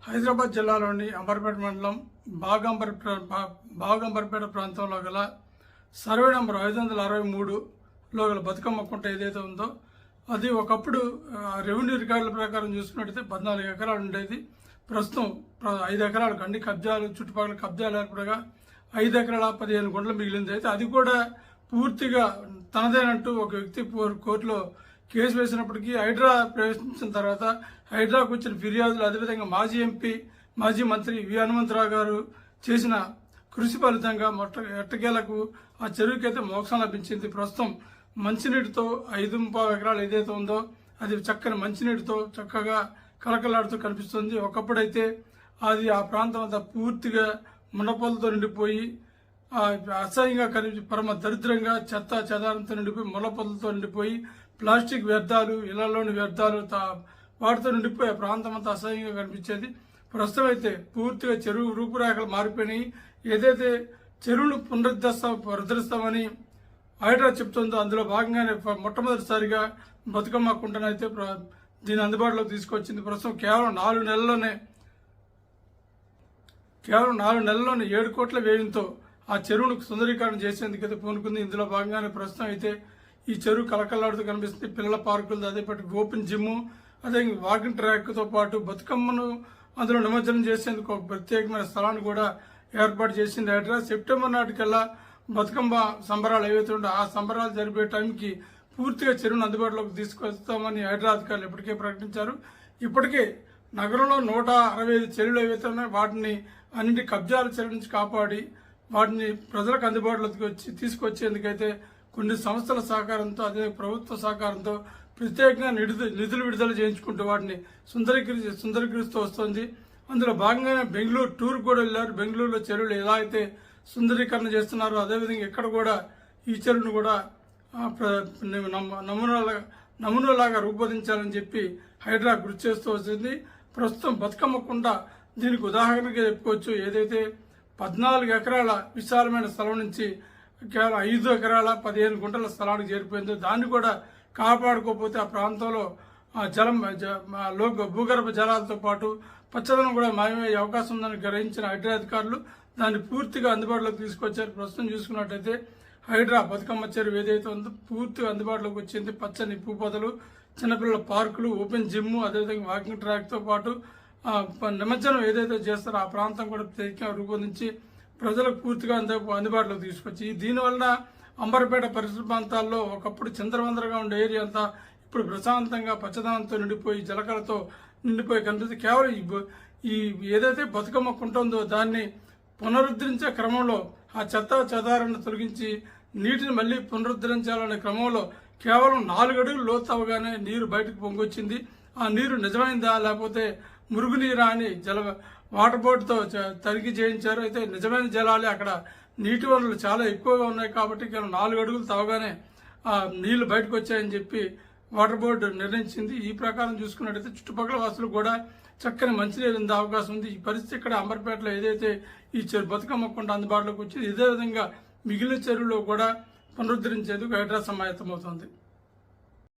హైదరాబాద్ జిల్లాలోని అంబర్పేట మండలం బాగంబర్పేట ప్రాంతంలో గల సర్వే నంబర్ 563లో గల బతుకమ్మ కుంట ఏదైతే ఉందో అది ఒకప్పుడు రెవెన్యూ రికార్డుల ప్రకారం చూసుకున్నట్టయితే 14 ఎకరాలు ఉండేది. ప్రస్తుతం 5 ఎకరాలు అన్ని కబ్జాలు చుట్టుపక్కల కబ్జాలు ఏర్పడగా 5 ఎకరాల 15 గుంటలు మిగిలింది. అయితే అది కూడా పూర్తిగా తనదేనంటూ ఒక వ్యక్తి కోర్టులో కేసు వేసినప్పటికీ హైడ్రా ప్రవేశించిన తర్వాత హైడ్రాకు వచ్చిన ఫిర్యాదులు, అదేవిధంగా మాజీ ఎంపీ మాజీ మంత్రి వి హనుమంతరావు గారు చేసిన కృషి ఫలితంగా ఎట్టకేలకు ఆ చెరువుకైతే మోక్షం లభించింది. ప్రస్తుతం మంచినీటితో 5.5 ఎకరాలు ఏదైతే ఉందో అది చక్కని మంచినీటితో చక్కగా కలకలాడుతూ కనిపిస్తుంది. ఒకప్పుడైతే అది ఆ ప్రాంతం అంతా పూర్తిగా మునపలతో నిండిపోయి అసహ్యంగా కనిపి పరమ దరిద్రంగా చెత్త చెదారంతో నిండిపోయి ముళ్ళపొదలతో నిండిపోయి ప్లాస్టిక్ వ్యర్థాలు, ఇళ్లలోని వ్యర్థాలు వాటితో నిండిపోయి ఆ ప్రాంతం అంతా అసహ్యంగా కనిపించేది. ప్రస్తుతం అయితే పూర్తిగా చెరువు రూపురేఖలు మారిపోయినాయి. ఏదైతే చెరువును పునరుద్ధరిస్తామని హైడ్రా చెప్తుందో అందులో భాగంగానే మొట్టమొదటిసారిగా బతుకమ్మ కుంటనైతే దీని అందుబాటులోకి తీసుకొచ్చింది. ప్రస్తుతం కేవలం 4 నెలల్లోనే 7 కోట్ల వ్యయంతో ఆ చెరువును సుందరీకరణ చేసేందుకైతే పూనుకుంది. ఇందులో భాగంగానే ప్రస్తుతం అయితే ఈ చెరువు కలకలాడుతూ కనిపిస్తుంది. పిల్లల పార్కులు, అదేపాటి ఓపెన్ జిమ్, అదే వాకింగ్ ట్రాక్తో పాటు బతుకమ్మను అందులో నిమజ్జనం చేసేందుకు ఒక ప్రత్యేకమైన స్థలాన్ని కూడా ఏర్పాటు చేసింది హైడ్రా. సెప్టెంబర్ నాటికల్లా బతుకమ్మ సంబరాలు ఏవైతే ఉంటే ఆ సంబరాలు జరిపే టైంకి పూర్తిగా చెరువును అందుబాటులోకి తీసుకొస్తామని హైడ్రా అధికారులు ఇప్పటికే ప్రకటించారు. ఇప్పటికే నగరంలో 165 చెరువులు ఏవైతే ఉన్నాయో వాటిని అన్నింటి కబ్జాల చెరువు నుంచి కాపాడి వాటిని ప్రజలకు అందుబాటులోకి తీసుకొచ్చేందుకైతే కొన్ని సంస్థల సహకారంతో, అదే ప్రభుత్వ సహకారంతో ప్రత్యేకంగా నిధులు విడుదల చేయించుకుంటూ వాటిని సుందరీకరిస్తూ వస్తుంది. అందులో భాగంగానే బెంగళూరు టూర్ కూడా వెళ్లారు. బెంగళూరులో చెరువులు ఎలా అయితే సుందరీకరణ చేస్తున్నారో అదేవిధంగా ఇక్కడ కూడా ఈ చెరువును కూడా నమూనాలాగా రూపొందించాలని చెప్పి హైడ్రా కృషి చేస్తూ వస్తుంది. ప్రస్తుతం బతుకమ్మ కుంట దీనికి ఉదాహరణగా చెప్పుకోవచ్చు. ఏదైతే 14 ఎకరాల విశాలమైన స్థలం నుంచి కేవలం 5 ఎకరాల 15 గుంటల స్థలానికి చేరిపోయిందో దాన్ని కూడా కాపాడుకోకపోతే ఆ ప్రాంతంలో భూగర్భ జలాలతో పాటు పచ్చదనం కూడా మాయమయ్యే అవకాశం ఉందని గ్రహించిన హైడ్రా అధికారులు దాన్ని పూర్తిగా అందుబాటులోకి తీసుకొచ్చారు. ప్రస్తుతం చూసుకున్నట్టయితే హైడ్రా బతుకమ్మ చెరువు ఏదైతే ఉందో పూర్తిగా అందుబాటులోకి వచ్చింది. పచ్చని పూపొదలు, చిన్నపిల్లల పార్కులు, ఓపెన్ జిమ్, అదేవిధంగా వాకింగ్ ట్రాక్తో పాటు నిమజ్జనం ఏదైతే చేస్తారో ఆ ప్రాంతం కూడా ప్రత్యేకంగా రూపొందించి ప్రజలకు పూర్తిగా అందుబాటులోకి తీసుకొచ్చి దీనివల్ల అంబర్పేట పరిసర ప్రాంతాల్లో ఒకప్పుడు చిందరవందరగా ఉండే ఏరియా అంతా ఇప్పుడు ప్రశాంతంగా పచ్చదనంతో నిండిపోయి జలకలతో నిండిపోయి కనిపిస్తుంది. కేవలం ఈ ఏదైతే బతుకమ్మ కుంట ఉందో దాన్ని పునరుద్ధరించే క్రమంలో ఆ చెత్త చెదారాన్ని తొలగించి నీటిని మళ్లీ పునరుద్ధరించాలనే క్రమంలో కేవలం 4 అడుగులు లోతు అవగానే నీరు బయటకు పొంగొచ్చింది. ఆ నీరు నిజమైందా లేకపోతే మురుగునీరా అని వాటర్ బోర్డుతో తనిఖీ చేయించారు. అయితే నిజమైన జలాలే, అక్కడ నీటి వనరులు చాలా ఎక్కువగా ఉన్నాయి కాబట్టి కేవలం 4 అడుగులు తవ్వగానే నీళ్లు బయటకు వచ్చాయని చెప్పి వాటర్ బోర్డు నిర్ణయించింది. ఈ ప్రకారం చూసుకున్నట్టయితే చుట్టుపక్కల వాసులు కూడా చక్కని మంచినీరు ఉండే అవకాశం ఉంది. ఈ పరిస్థితి ఇక్కడ అంబర్పేటలో ఏదైతే ఈ బతుకమ్మ కుంట అందుబాటులోకి వచ్చింది ఇదే విధంగా మిగిలిన చెరువులో కూడా పునరుద్ధరించేందుకు హైడ్రా సమాయత్తమవుతోంది.